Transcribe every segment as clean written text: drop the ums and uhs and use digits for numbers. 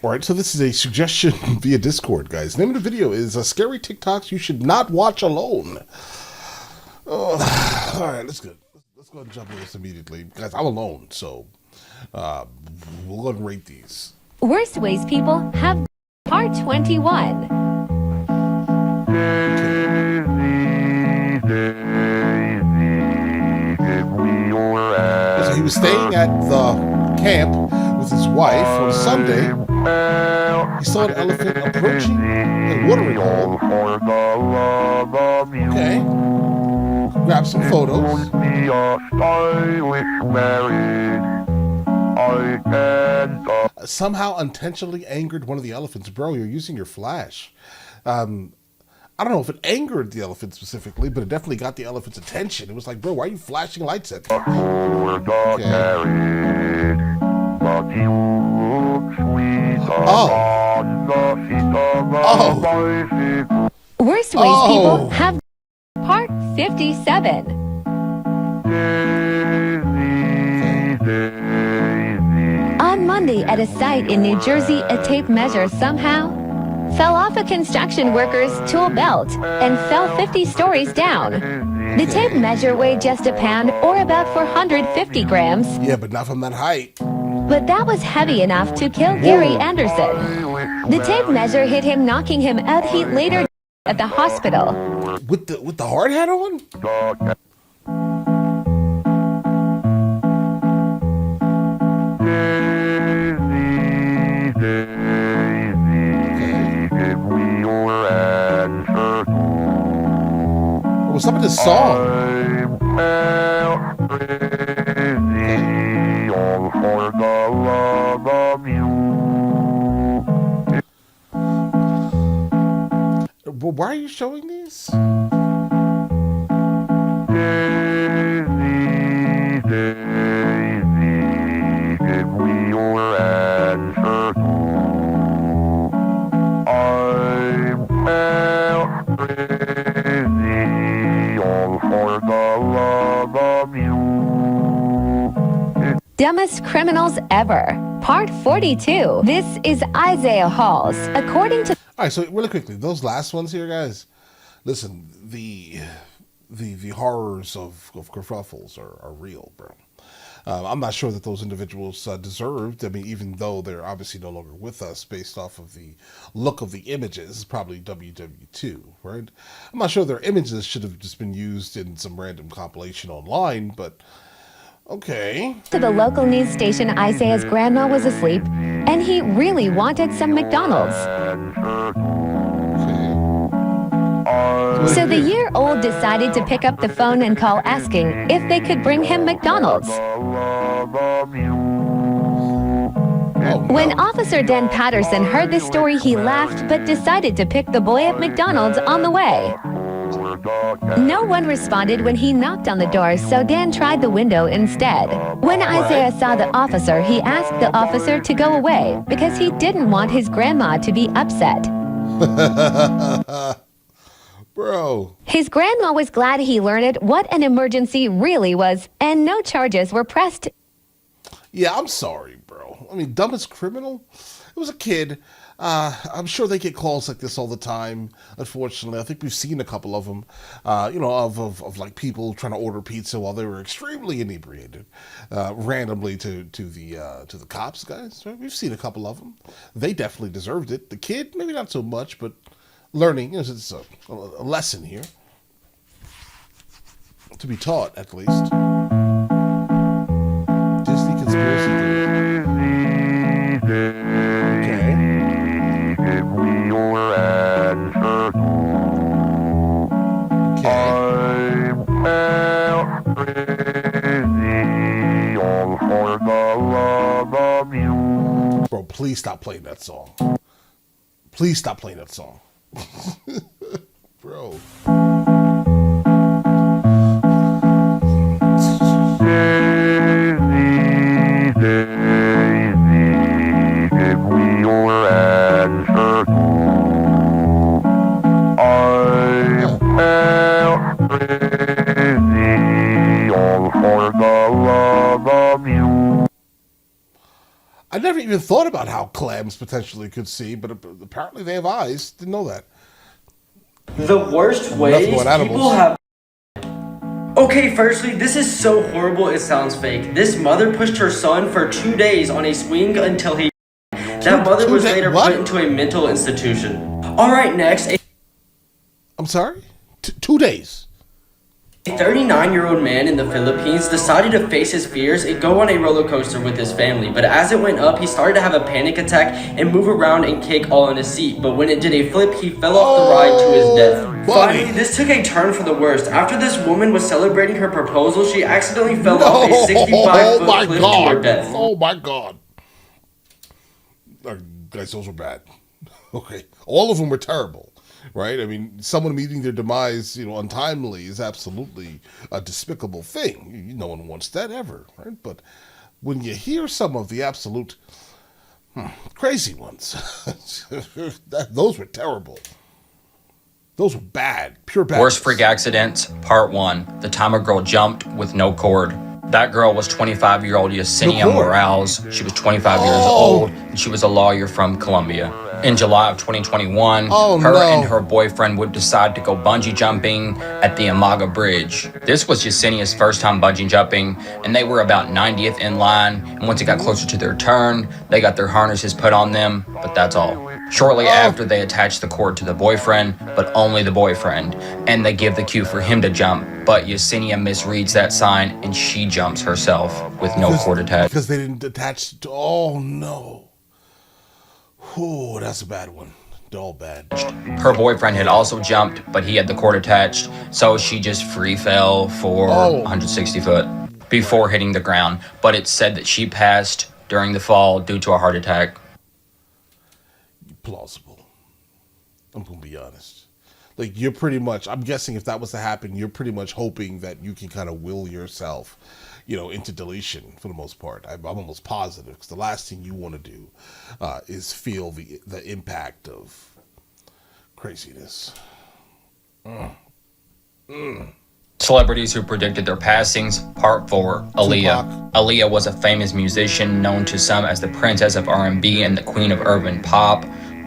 All right, so this is a suggestion via Discord, guys. Name of the video is Scary TikToks You Should Not Watch Alone. All right, let's go. Let's go ahead and jump into this immediately. Guys, I'm alone, so we'll go ahead and rate these. Worst ways people have part 21. So he was staying at the camp with his wife on Sunday. He saw an elephant approaching a watering hole. Okay. Grab some photos. Somehow unintentionally angered one of the elephants. Bro, you're using your flash. I don't know if it angered the elephant specifically, but it definitely got the elephant's attention. It was like, bro, why are you flashing lights at me? Worst ways people have part 57. On Monday at a site in New Jersey, a tape measure somehow fell off a construction worker's tool belt and fell 50 stories down. The tape measure weighed just a pound or about 450 grams. Yeah, but not from that height. But that was heavy enough to kill Gary Anderson. The tape measure hit him, knocking him out. He later died at the hospital. With the hard hat on? What's up with this song? Well, why are you showing these? Dumbest criminals ever. Part 42. This is Isaiah Halls. According to... All right, so really quickly, those last ones here, guys. Listen, the horrors of kerfuffles are real, bro. I'm not sure that those individuals deserved. I mean, even though they're obviously no longer with us, based off of the look of the images, it's probably WW2, right? I'm not sure their images should have just been used in some random compilation online, but okay. To the local news station, Isaiah's grandma was asleep, and he really wanted some McDonald's. So the year-old decided to pick up the phone and call asking if they could bring him McDonald's. When Officer Dan Patterson heard this story, he laughed but decided to pick the boy at McDonald's on the way. No one responded when he knocked on the door, so Dan tried the window instead. When Isaiah saw the officer, he asked the officer to go away because he didn't want his grandma to be upset. Bro. His grandma was glad he learned what an emergency really was, and no charges were pressed. Yeah, I'm sorry, bro. I mean, dumbest criminal? It was a kid. I'm sure they get calls like this all the time. Unfortunately, I think we've seen a couple of them. Of like people trying to order pizza while they were extremely inebriated, randomly to the cops, guys. Right? We've seen a couple of them. They definitely deserved it. The kid, maybe not so much, but learning. It's a lesson here to be taught, at least. Disney conspiracy theory. Okay. Bro, please stop playing that song. Please stop playing that song. Bro. I never even thought about how clams potentially could see, but apparently they have eyes. Didn't know that. The worst ways people have. Okay, firstly, this is so horrible it sounds fake. This mother pushed her son for 2 days on a swing until he. That mother was later put into a mental institution. Alright, next. I'm sorry? 2 days. A 39-year-old man in the Philippines decided to face his fears and go on a roller coaster with his family. But as it went up, he started to have a panic attack and move around and kick all in his seat. But when it did a flip, he fell off the ride to his death. Finally, this took a turn for the worst. After this woman was celebrating her proposal, she accidentally fell off a 65-foot cliff to her death. Oh my God. Guys, those were bad. Okay. All of them were terrible. Right? I mean, someone meeting their demise, untimely is absolutely a despicable thing. No one wants that ever, right? But when you hear some of the absolute crazy ones, those were terrible. Those were bad, pure bad. Worst freak accidents, part 1. The time a girl jumped with no cord. That girl was 25-year-old Yesenia Morales. She was 25 years old, and she was a lawyer from Colombia. In July of 2021, and her boyfriend would decide to go bungee jumping at the Amaga Bridge. This was Yesenia's first time bungee jumping, and they were about 90th in line, and once it got closer to their turn, they got their harnesses put on them, but that's all. Shortly after, they attached the cord to the boyfriend, but only the boyfriend, and they give the cue for him to jump, but Yesenia misreads that sign, and she jumps herself with no cord attached. Because they didn't attach to, oh no. Oh, that's a bad one. They're all bad. Her boyfriend had also jumped, but he had the cord attached, so she just free fell for 160 foot before hitting the ground, but it said that she passed during the fall due to a heart attack. Plausible. I'm going to be honest. Like, you're pretty much, I'm guessing if that was to happen, you're pretty much hoping that you can kind of will yourself, into deletion for the most part. I'm almost positive, because the last thing you want to do is feel the impact of craziness. Celebrities who predicted their passings, part 4, Aaliyah. Aaliyah was a famous musician known to some as the princess of R&B and the queen of urban pop.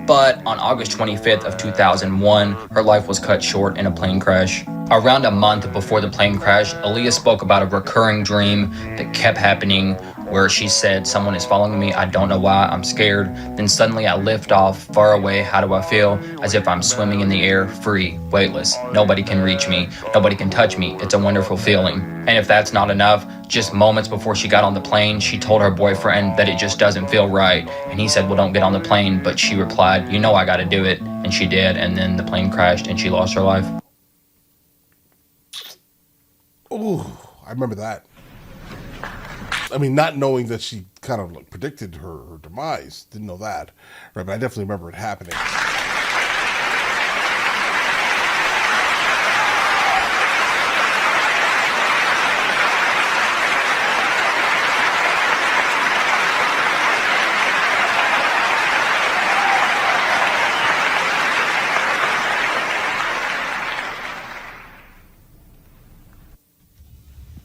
But on August 25th of 2001, her life was cut short in a plane crash. Around a month before the plane crash, Aaliyah spoke about a recurring dream that kept happening where she said, "Someone is following me, I don't know why, I'm scared. Then suddenly I lift off, far away, how do I feel? As if I'm swimming in the air, free, weightless. Nobody can reach me, nobody can touch me. It's a wonderful feeling." And if that's not enough, just moments before she got on the plane, she told her boyfriend that it just doesn't feel right. And he said, "Well, don't get on the plane." But she replied, "You know I gotta do it." And she did, and then the plane crashed and she lost her life. Ooh, I remember that. I mean, not knowing that she kind of predicted her demise. Didn't know that. Right, but I definitely remember it happening.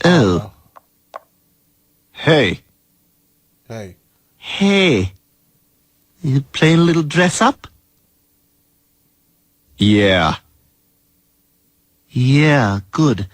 Oh. Hey. Hey. Hey. You playing a little dress up? Yeah. Yeah, good.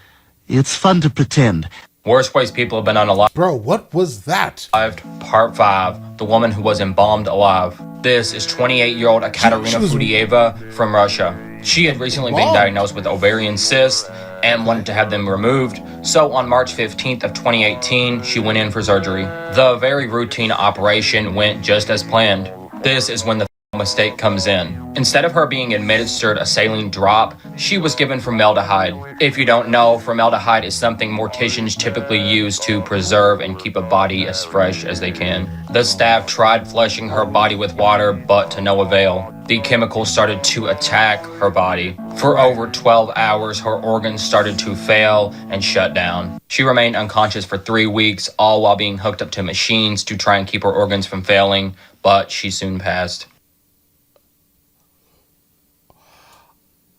It's fun to pretend. Worst ways people have been unalive. Bro, what was that? Part 5, the woman who was embalmed alive. This is 28-year-old Ekaterina Fudieva from Russia. She had recently been diagnosed with ovarian cysts and wanted to have them removed. So on March 15th of 2018, she went in for surgery. The very routine operation went just as planned. This is when the mistake comes in. Instead of her being administered a saline drop, she was given formaldehyde. If you don't know, formaldehyde is something morticians typically use to preserve and keep a body as fresh as they can. The staff tried flushing her body with water, but to no avail. The chemicals started to attack her body. For over 12 hours, her organs started to fail and shut down. She remained unconscious for 3 weeks, all while being hooked up to machines to try and keep her organs from failing, but she soon passed.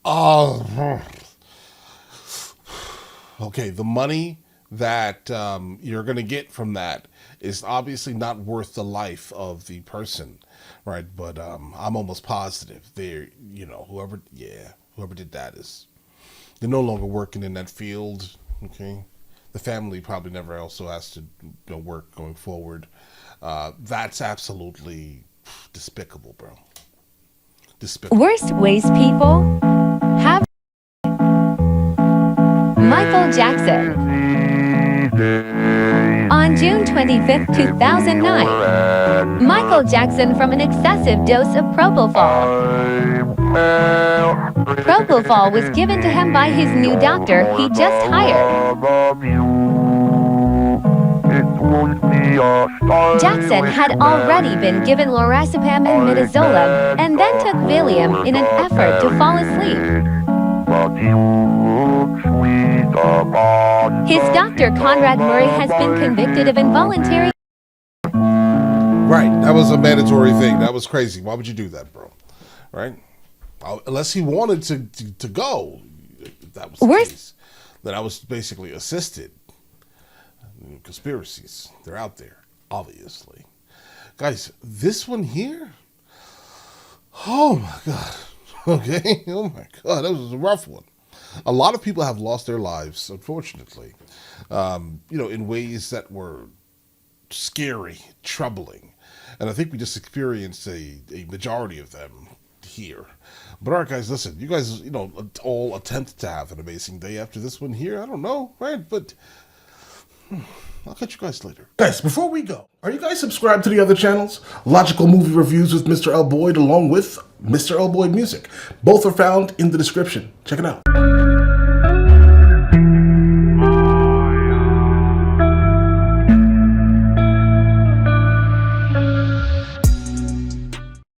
Oh, okay. The money that you're going to get from that is obviously not worth the life of the person, right? But I'm almost positive they're, whoever did that they're no longer working in that field. Okay, the family probably never also has to work going forward. That's absolutely despicable, bro. Despicable. Worst ways people have. Michael Jackson. On June 25, 2009, Michael Jackson from an excessive dose of propofol. Propofol was given to him by his new doctor he just hired. Jackson had already been given lorazepam and midazolam, and then took Valium in an effort to fall asleep. His doctor, Conrad Murray, has been convicted of involuntary. Right, that was a mandatory thing. That was crazy. Why would you do that, bro? Right? Unless he wanted to go. If that was the case. Then I was basically assisted. Conspiracies. They're out there, obviously. Guys, this one here? Oh my God. Okay? Oh my God, that was a rough one. A lot of people have lost their lives, unfortunately, in ways that were scary, troubling. And I think we just experienced a majority of them here. But all right, guys, listen, you guys, all attempt to have an amazing day after this one here. I don't know, right? But I'll catch you guys later. Guys, before we go, are you guys subscribed to the other channels? Logical Movie Reviews with Mr. L. Boyd, along with Mr. L. Boyd Music. Both are found in the description. Check it out.